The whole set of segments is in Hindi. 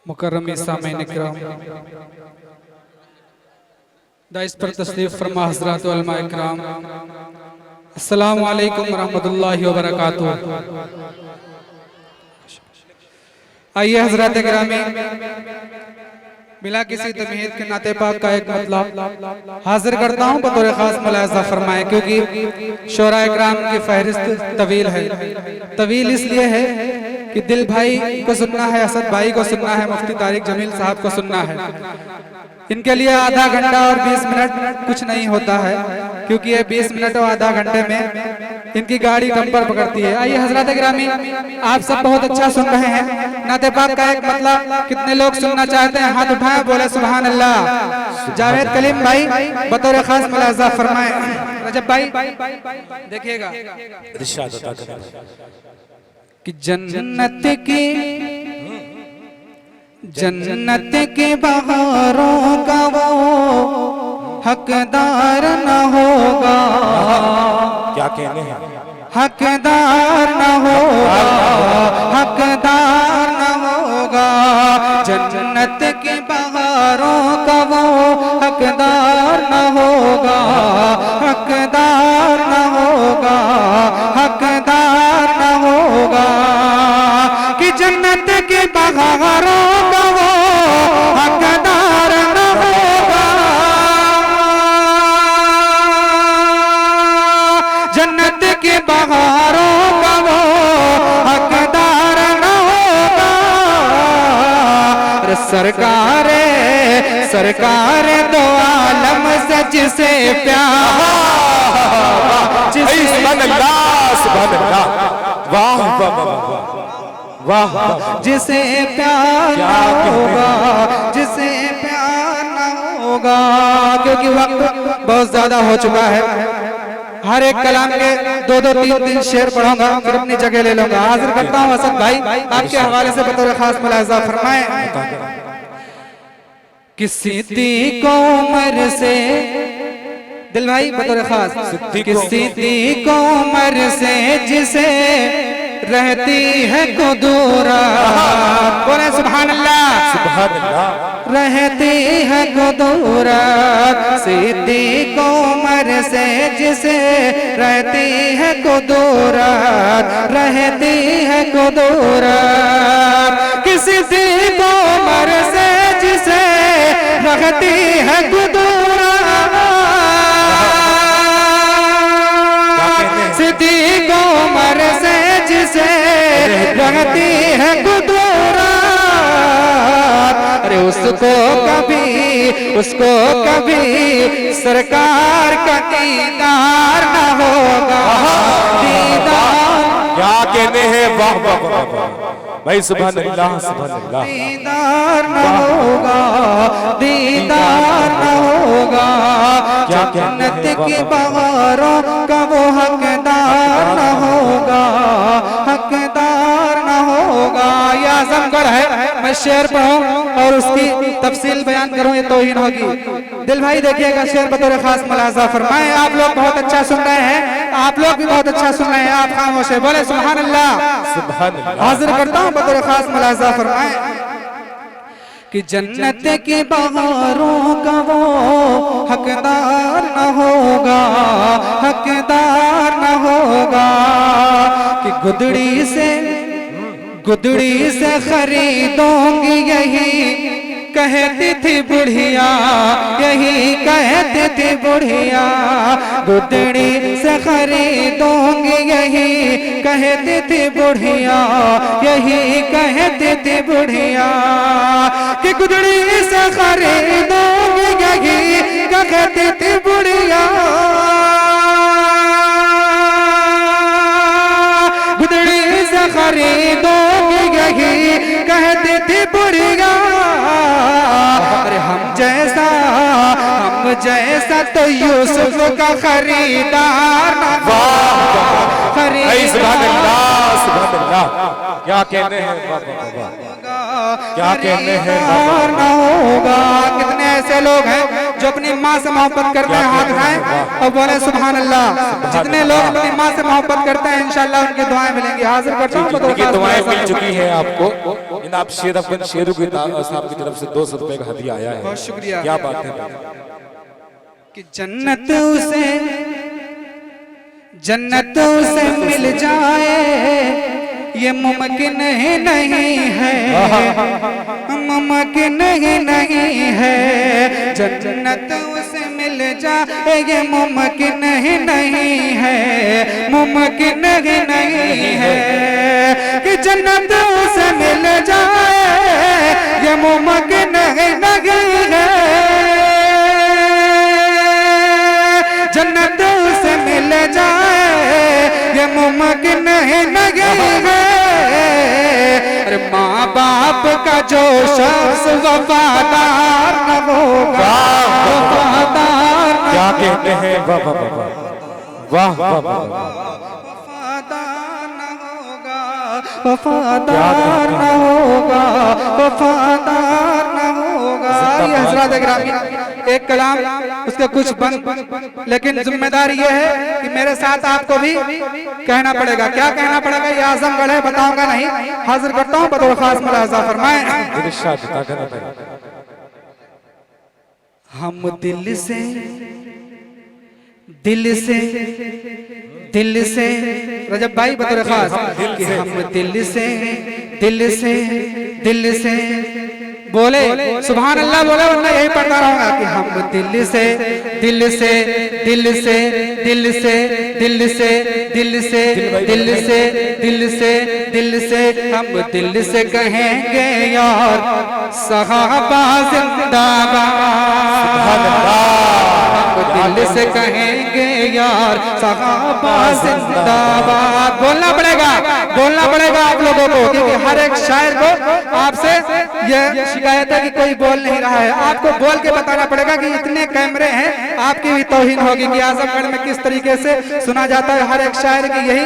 मुकर्रम सामीन इकराम दाइस पर तशरीफ फरमा हज़रात व उलमा इकराम, अस्सलामु अलैकुम व रहमतुल्लाहि व बरकातुहू। आइए हज़रात गिरामी, बिला किसी तमहीद के नाते पाक का एक मतलब हाजिर करता हूँ बतौर खास मुलाहज़ा फरमाएं, क्योंकि शोरा इकराम की फहरिस्त तवील है। तवील इसलिए है कि दिल भाई को सुनना है, असद भाई को सुनना है, मुफ्ती तारिक जमील साहब को सुनना है। इनके लिए आधा घंटा और 20 मिनट कुछ नहीं होता है, क्योंकि ये 20 मिनट और आधा घंटे में इनकी गाड़ी डंपर पकड़ती है। आइए हज़रात गिरामी, आप सब बहुत अच्छा सुन रहे हैं। नाते पाक का एक मतलब कितने लोग सुनना चाहते हैं? हाथ उठाएं, बोले सुभान अल्लाह। जावेद कलीम भाई बतौर खास मुलाहज़ा फरमाएं। रजब भाई देखिएगा कि जन्नत के बहारों का वो हकदार न होगा। क्या कहने हैं? हकदार न होगा, हकदार न होगा। जन्नत के बहारों का वो हकदार न होगा, हकदार न होगा, हकदार न होगा। कि जन्नत के बहारों का वो हकदार न होगा। जन्नत के बहारों का वो हकदार न होगा। सरकारे सरकारे दो आलम से जिसे प्यार, वाह जिसे प्यार न होगा, जिसे प्यार न होगा। क्योंकि वक्त बहुत ज्यादा हो चुका है। हर एक कलाम के दो दो तीन तीन शेर पढ़ूंगा, फिर अपनी जगह ले लूंगा। हाजिर करता हूँ असद भाई, आपके हवाले से बतौर खास मुलाहज़ा फरमाएं। किसी दी को उम्र से दिल भाई बतौर खास, किसी दी को उम्र से जिसे रहती है कुदूरा, बोले सुभान अल्लाह, सुभान अल्लाह। रहती है कुदूरा। सिद्दीक़ उमर से जिसे रहती है कुदूरा, रहती है कुदूरा। किसी सिद्दीक़ उमर से जिसे रहती है कुदूरा, सिद्दीक़ उमर से जिसे रहती है कुदूरा। अरे उसको कभी सरकार का दीदार न होगा। दीदार क्या कहने हैं? वाह वाह वाह भाई, सुभान अल्लाह, सुभान अल्लाह। दीदार न होगा, दीदार न होगा। जन्नत के बहारों का वो हकदार न होगा, हकदार न होगा। ये आजमगढ़ है, मैं शेर पढ़ूं और उसकी तफसील बयान करूं, ये तौहीन होगी। दिल भाई देखिएगा, शेर बतौर खास मुलाहज़ा फरमाएं। आप लोग बहुत अच्छा सुन रहे हैं, आप लोग भी बहुत अच्छा सुन रहे हैं। आप खामोश है, बोले सुभान अल्लाह, सुभान अल्लाह। हाजिर करता हूं बतौर खास मुलाहज़ा फरमाएं कि जन्नत के बहारों का वो हकदार न होगा, हकदार न होगा। कि गुदड़ी से खरीदूंगी यही कहती थी बुढ़िया, यही कहती थी बुढ़िया। गुदड़ी से खरीदूंगी यही कहती थी बुढ़िया, यही कहती थी बुढ़िया। कि गुदड़ी से खरीदूंगी यही कहती थी बुढ़िया, गुदड़ी से खरीदूंगी यही कहती थी बुढ़िया। अरे हम जैसा तो यूसुफ का खरीदार न होगा, क्या कहने हैं? क्या कहने हैं? न होगा। कितने ऐसे लोग हैं जो अपनी माँ से मोहब्बत करते हैं? हाथ उठाएं और बोले सुभान अल्लाह। जितने लोग अपनी माँ से मोहब्बत करते हैं इंशाअल्लाह उनकी दुआएं मिलेंगी। हाजिर करता हूं, दुआएं मिल चुकी है आपको। जनाब शेर अफगन शेरू की साहब की तरफ से 200 रुपए का हदिया आया है। बहुत शुक्रिया। क्या बात है कि जन्नत उसे मिल जाए ये मुमकिन ही नहीं है, मुमकिन ही नहीं है। जन्नत उसे मिल जाए ये मुमकिन ही नहीं है, मुमकिन ही नहीं है। कि जन्नत उसे मिल जाए ये मुमकिन ही नहीं है, जन्नत उसे मिल जाए ये मुमकिन ही नहीं है। अरे माँ बाप का जो शख्स वफादार न होगा, वफादार क्या कहते हैं, वाह वाह वाह वाह वाह वाह, वफादार न होगा, वफादार न होगा, वफादार न होगा। ये हजरत गिरामी एक कलाम उसके कुछ बंद, लेकिन जिम्मेदारी ये है कि मेरे साथ आपको भी कहना पड़ेगा। क्या कहना पड़ेगा ये आजमगढ़ है, बताऊंगा नहीं, हाजिर करता हूँ बतौर खास मुलाजा फरमाएं। हम दिल से रजब भाई बतौर खास कि हम दिल से बोले सुभान अल्लाह बोले, वरना यही पढ़ता रहूंगा कि हम दिल से हम दिल से कहेंगे यार सहाबा जिंदाबाद, हम दिल से कहेंगे यार सहाबा जिंदाबाद। बोलना पड़ेगा आप लोगों को, क्योंकि हर एक शायर को आपसे ये शिकायत है कि कोई बोल नहीं रहा है। आपको बोल के बताना पड़ेगा कि इतने कैमरे हैं, आपकी भी तौहीन होगी कि आजमगढ़ में किस तरीके से सुना जाता है हर एक शायर की। यही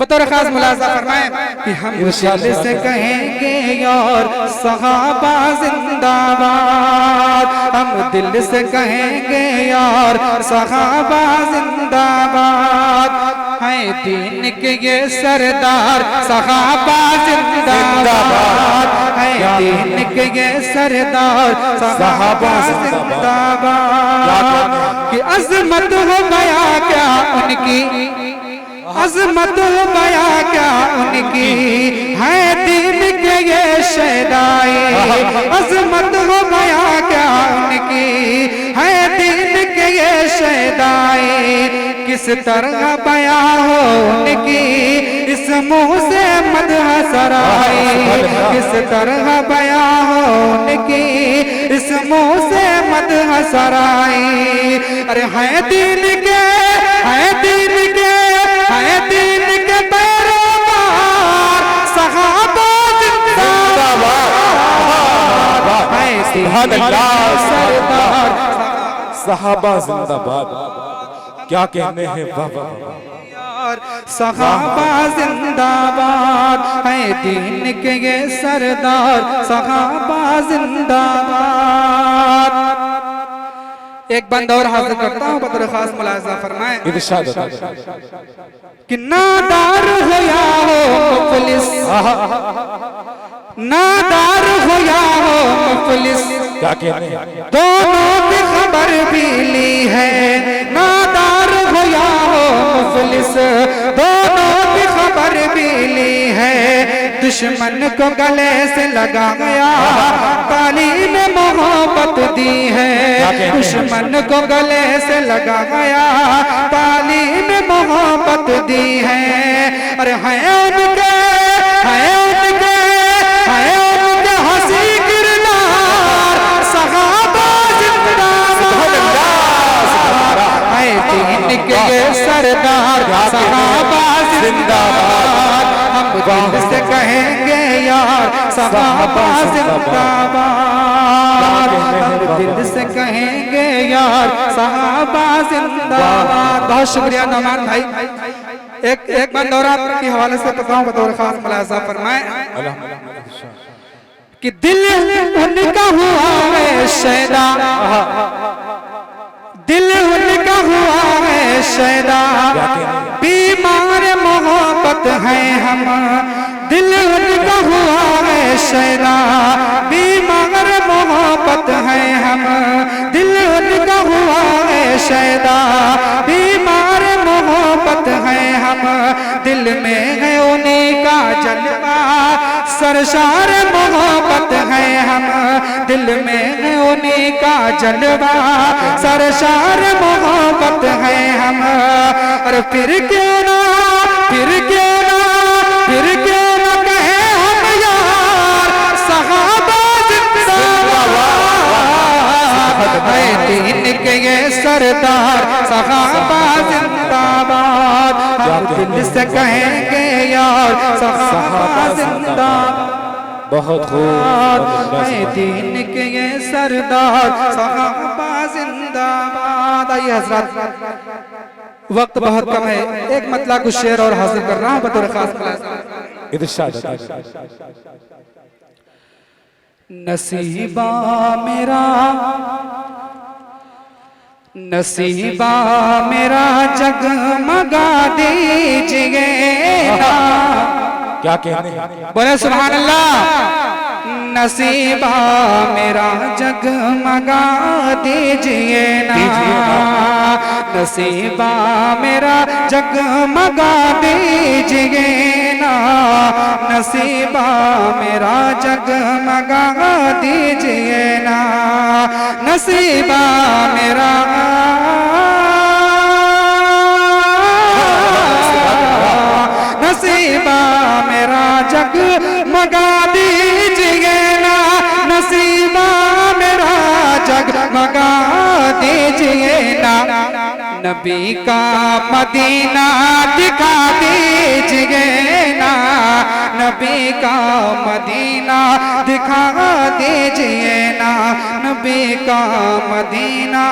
बतौर खास मुलाजा फरमाएं कि हम दिल से कहेंगे यार सहाबा जिंदाबाद, हम दिल से कहेंगे यार सहाबा जिंदाबाद। हैं दीन के ये सरदार सहाबा जिंदाबाद, हैं दीन के ये सरदार सहाबा जिंदाबाद। कि अजमत हो गया क्या उनकी, अजमत हो गया क्या उनकी, है दीन के ये शहदाई। अजमत हो गया क्या उनकी, है दीन के ये शहदाई। किस तरह बयां हो उनकी इस मुंह से मदह सराई, किस तरह बयां हो उनकी इस मुंह से मदह सराई। अरे है दीन के, है दीन के, है दीन के पैरोकार सहाबा जिंदाबाद, है दीन के सरदार सहाबा जिंदाबाद। क्या कहने हैं, वाह वाह यार सहाबा जिंदाबाद, है दीन के ये सरदार सहाबा जिंदाबाद। एक बंद और हाजिर करता हूँ बतौर खास मुलाजा फरमाएं। इरशाद कि नादार हो या हो मुफलिस, नादार हो या हो मुफलिस, क्या कहने हैं, दोनों की खबर भी ली है। नादार हो या हो मुफलिस, दोनों की खबर भी ली है। दुश्मन को गले से लगा गया, तालीम मोहब्बत दी है। दुश्मन को गले से लगा गया, तालीम मोहब्बत दी है। अरे है उनके, है उनके, है उनके हंसी किरदार सहाबा जिंदाबाद, है दीन के ये सरदार सहाबा जिंदाबाद। हम दिल से कहेंगे यार सहाबा जिंदाबाद, हम दिल से कहेंगे यार सहाबा जिंदाबाद। बहुत शुक्रिया नौमान भाई। एक बंद और आपके हवाले से बताऊं बतौर खास मुलाजा फरमाएं कि दिल उनका हुआ है शैदा, दिल उनका हुआ है शैदा। बीमार मोहब्बत है हम, दिल उनका हुआ शैदा, बीमार मोहब्बत है हम, दिल उनका हुआ है शैदा, बीमार मोहब्बत है हम, दिल में है उन्हीं का जलवा, सरशार मोहब्बत है हम, दिल में है उन्हीं का जलवा, सरशार मोहब्बत है हम। और फिर क्यों ना, फिर क्यों ना, फिर क्यों ना कहे हम यार, सहाबा जिंदाबाद है दीन के ये सरदार, सहाबा जिंदाबाद, हम दिल से कहेंगे यार, सहाबा जिंदाबाद। बहुत खूब, है दीन के ये सरदार, सहाबा जिंदाबाद। आइए हजरत, वक्त बहुत कम है, एक मतला कुछ शेर और हासिल कर रहा हूं बतौर खास इरशाद। नसीबा मेरा, नसीबा मेरा जगमगा दीजिए ना। क्या कहने, बोले सुभान अल्लाह। नसीबा मेरा जगमगा दीजिए ना, नसीबा मेरा जगमगा दीजिए ना, नसीबा मेरा जगमगा दीजिए ना, नसीबा मेरा, नसीबा मेरा जगमगा दीजिए ना, नसीबा मेरा जगमगा दीजिए ना, नबी का मदीना दिखा दीजिए ना, नबी का मदीना दिखा दीजिए ना, नबी का मदीना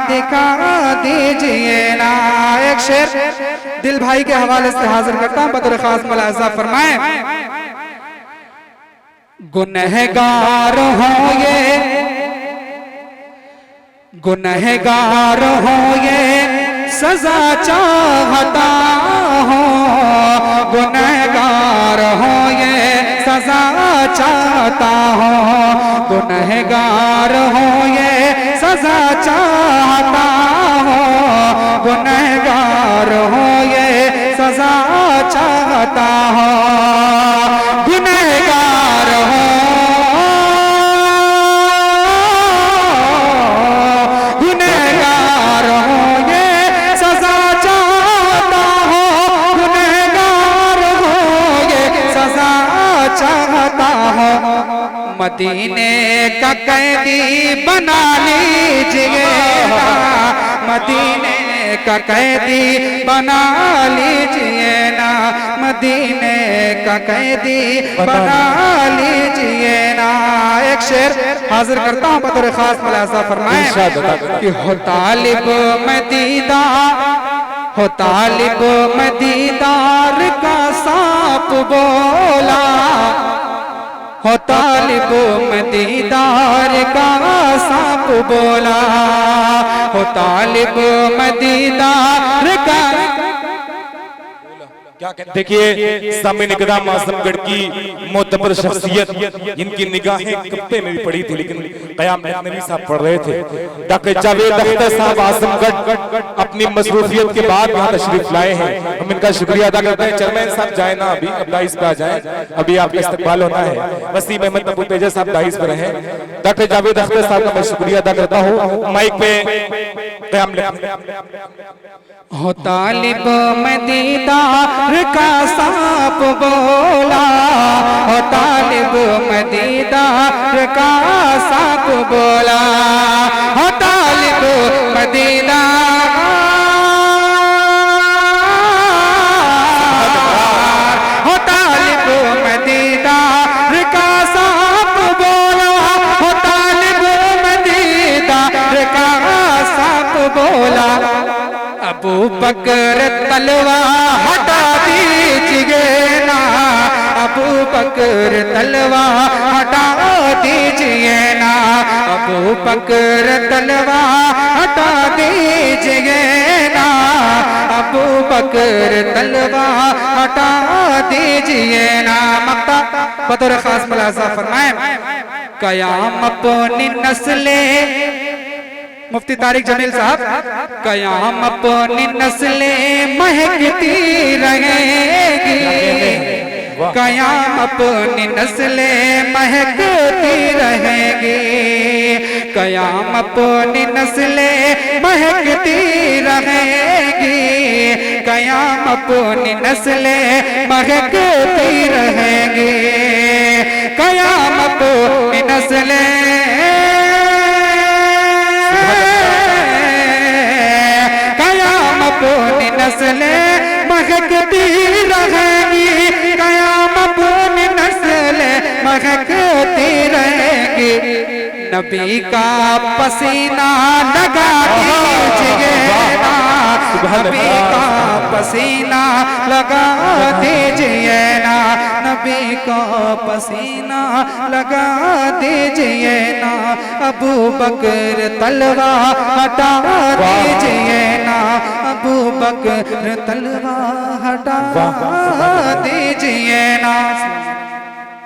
दिखा दीजिए ना। एक शेर दिल भाई के हवाले से हाजिर करता हूं बतौर खास मुलाहिजा फरमाएं। गुनहगार हो ये, गुनहगार हो ये सजा चाहता हो, गुनहगार हो ये सजा चाहता हो, गुनहगार हो ये सजा चाहता हो, गुनहगार हो ये सजा चाहता हो, गुनहगार हो, गुनहगार हो ये सजा चाहता हो, गुनहगार हो ये सजा चाहता हो, मदीने का कैदी बना लीजिए ना, मदीने का कैदी बना लीजिए ना, मदीने का कैदी बना लीजिए ना। एक शेर हाजिर करता हूं बतौर खास मुलाहिजा फरमाएं कि हो तालिब में दीदार, हो तालिब में दीदार का सांप बोला, हो तालिब में दीदार का सांप बोला, हो तालिब में दीदार का। देखिए सामने निकदाम आजमगढ़ की मोतबर शख्सियत, जिनकी निगाहें कब्बे में भी पड़ी थी लेकिन क़याम नबी साहब पढ़ रहे थे। डॉक्टर जावेद अख्तर साहब आजमगढ़ अपनी मसरूफियत के बाद यहाँ तशरीफ लाए हैं, हम इनका शुक्रिया अदा करते हैं। चेयरमैन साहब जाए ना, अभी अब दाइस पे आ जाए, अभी आपका इस्तकबाल होना है। वसीम अहमद अबू तेजा साहब दाइस पे रहे। डॉक्टर जावेद अख्तर साहब का मैं शुक्रिया अदा करता हूँ। माइक पे क़याम हो तालिब में दीदार का सांप बोला, हो तालिब में दीदार का सांप बोला, हो तालिब में दीदार, हो तालिब में दीदार का सांप बोला, हो तालिब में दीदार का सांप बोला, अबू बकर तलवार हटा दीजिए ना, अबू बकर तलवार हटा दीजिए ना, अबू बकर तलवार हटा दीजिए ना, अबू बकर तलवार हटा दीजिए ना। मक्ता बतौर खास मुलाजा फरमाए, कयाम अपनी नस्ले, मुफ्ती तारिक जमील साहब, कयाम अपनी नस्लें महकती रहेगी, कयाम अपनी नस्लें महकती रहेगी, कयाम अपनी नस्लें महकती रहेगी, कयाम अपनी नस्लें महकती रहेगी, कयाम अपनी नस्लें अपनी नस्लें महकती रहेंगी, कयाम अपनी नस्लें महकती रहेंगी। नबी का पसीना लगा दीजिए ना, नबी का पसीना लगा दीजिए ना, नबी का पसीना लगा दीजिए ना, अबू बकर तलवार हटा दीजिए ना, अबू बकर तलवार हटा दीजिए ना।